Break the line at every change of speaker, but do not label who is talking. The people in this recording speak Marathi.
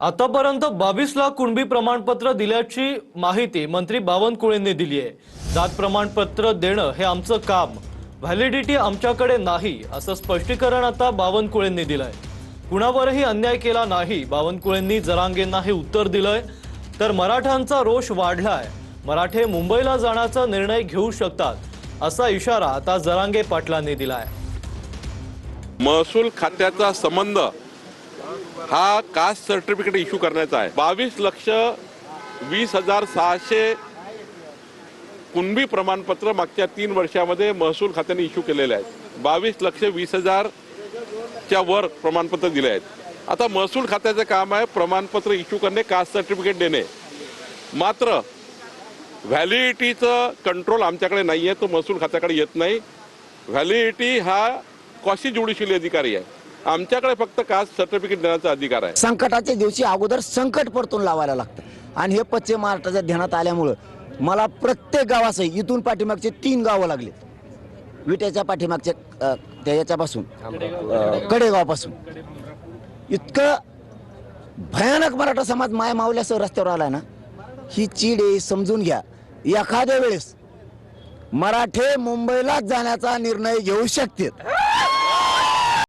आतापर्यंत 22 लाख कुणबी प्रमाणपत्र दिल्याची माहिती मंत्री बावनकुळेंनी दिली आहे। जात प्रमाणपत्र देणं हे आमचं काम, व्हॅलिडिटी आमच्याकडे नाही असं स्पष्टीकरण आता बावनकुळेंनी दिलंय। कुणावरही अन्याय केला नाही, बावनकुळेंनी जरांगेंना हे उत्तर दिलंय। तर मराठ्यांचा रोष वाढलाय, मराठे मुंबईला जाण्याचा निर्णय घेऊ शकतात असा इशारा आता जरांगे पाटलांनी दिलाय।
महसूल खात्याचा संबंध हा कास्ट सर्टिफिकेट इश्यू करण्याचा आहे। 22,20,600 कुणबी प्रमाणपत्र मागच्या 3 वर्षामध्ये महसूल खात्याने इश्यू केलेले आहेत। 22,20,000 च्या वर प्रमाणपत्र दिले आहेत। आता महसूल खात्याचे काम आहे प्रमाणपत्र इश्यू करणे, कास्ट सर्टिफिकेट देणे। मात्र व्हॅलिडिटीचं कंट्रोल आमच्याकडे नाहीये, तो महसूल खात्याकडे येत नाही। व्हॅलिडिटी हा क्वासी ज्युडिशियल अधिकारी आहे, आमच्याकडे फक्त कास्ट सर्टिफिकेट देण्याचा अधिकार आहे।
संकटाच्या दिवशी अगोदर संकट परतून लावायला लागतं आणि हे पश्चिम महाराष्ट्राच्या ध्यानात आल्यामुळे मला प्रत्येक गावासही इथून पाठीमागचे 3 गावं लागले। विट्याच्या पाठीमागच्या याच्यापासून कडेगावपासून इतकं भयानक मराठा समाज माय मावल्यासह रस्त्यावर आलाय ना, ही चीड आहे, समजून घ्या। एखाद्या वेळेस मराठे मुंबईला जाण्याचा निर्णय घेऊ शकतात।